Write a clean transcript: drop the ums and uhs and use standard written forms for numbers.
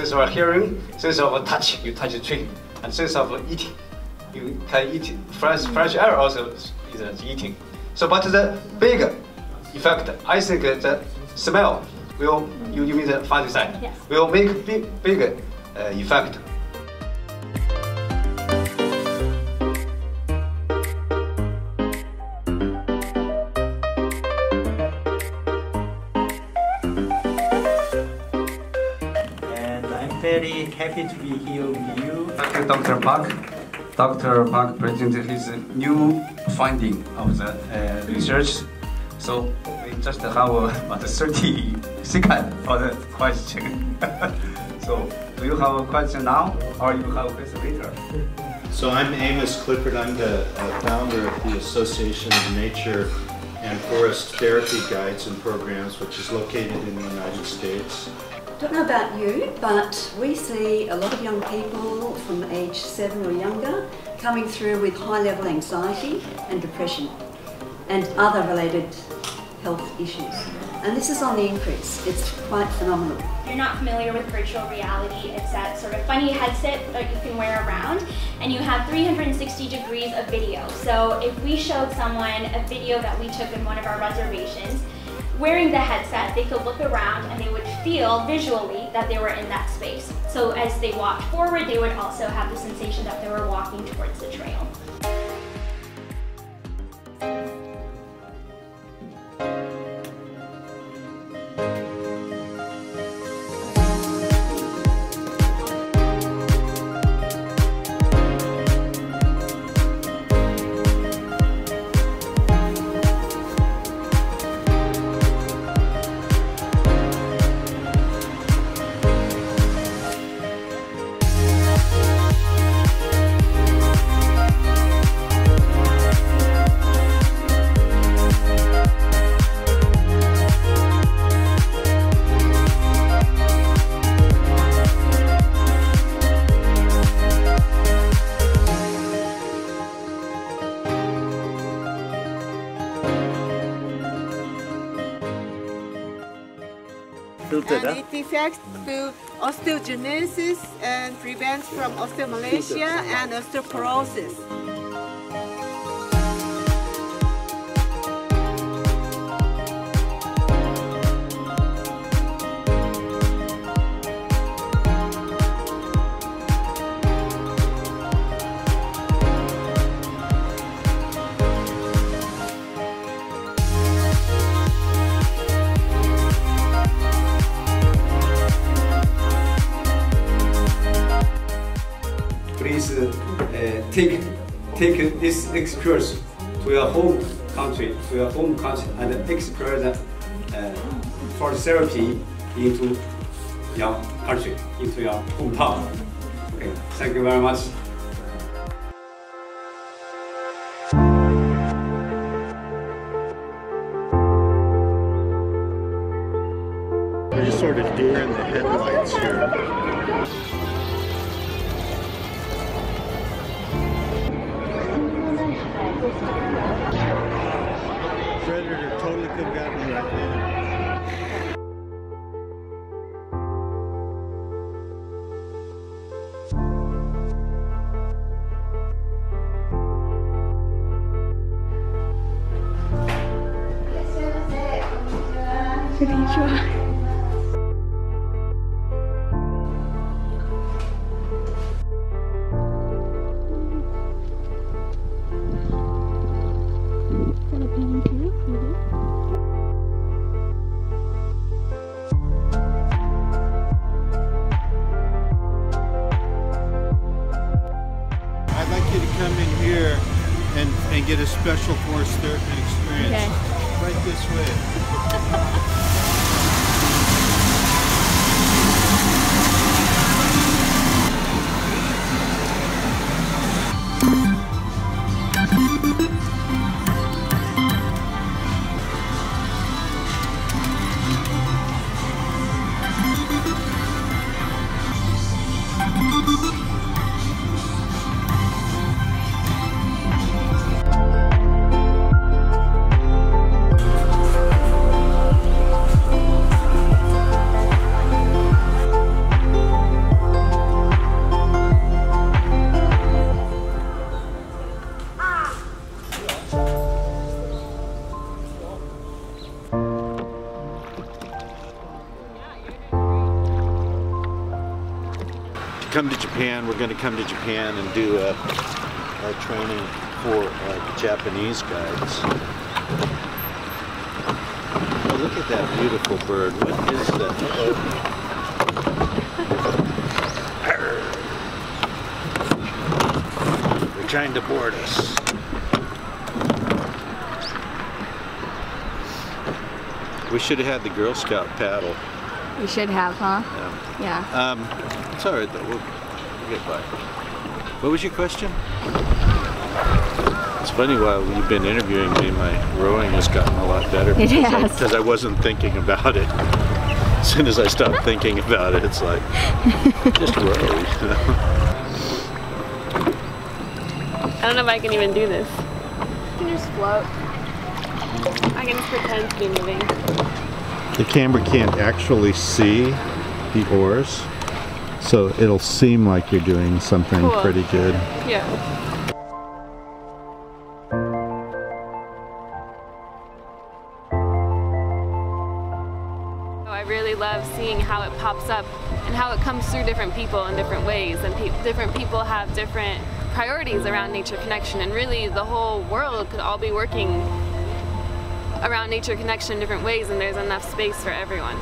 sense of hearing, sense of touch, you touch the tree, and sense of eating. You can eat fresh air also is eating. So, but the big effect, I think the smell will, you mean the funny side, yes, will make big effect. Very happy to be here with you. Thank you, Dr. Park. Dr. Park presented his new finding of the research. So we just have about 30 seconds for the question. So do you have a question now, or you have a question later? So I'm Amos Clifford. I'm the founder of the Association of Nature and Forest Therapy Guides and Programs, which is located in the United States. I don't know about you, but we see a lot of young people from age 7 or younger coming through with high-level anxiety and depression and other related health issues. And this is on the increase. It's quite phenomenal. If you're not familiar with virtual reality, it's that sort of funny headset that you can wear around, and you have 360 degrees of video. So if we showed someone a video that we took in one of our reservations, wearing the headset, they could look around and they would feel visually that they were in that space. So as they walked forward, they would also have the sensation that they were walking towards the trail. And it affects to osteogenesis and prevents from osteomalacia and osteoporosis. Please take this experience to your home country, and experience for therapy into your country, into your hometown. Okay, thank you very much. We're just sort of deer in the headlights here. Predator totally could have gotten me right there. Konnichiwa. I'd like you to come in here and get a special forest therapy experience. Okay. Right this way. come to Japan, we're going to come to Japan and do a training for Japanese guides. Oh, look at that beautiful bird. What is that? They're trying to board us. We should have had the Girl Scout paddle. We should have, huh? Yeah. Yeah. It's alright though, we'll get by. What was your question? It's funny, while you've been interviewing me, my rowing has gotten a lot better. It has. Because I wasn't thinking about it. As soon as I stopped thinking about it, it's like, just row. I don't know if I can even do this. I can just float. I can just pretend to be moving. The camera can't actually see the oars, so it'll seem like you're doing something cool. Pretty good. Yeah. I really love seeing how it pops up and how it comes through different people in different ways, and different people have different priorities around nature connection, and really the whole world could all be working around nature connection in different ways, and there's enough space for everyone.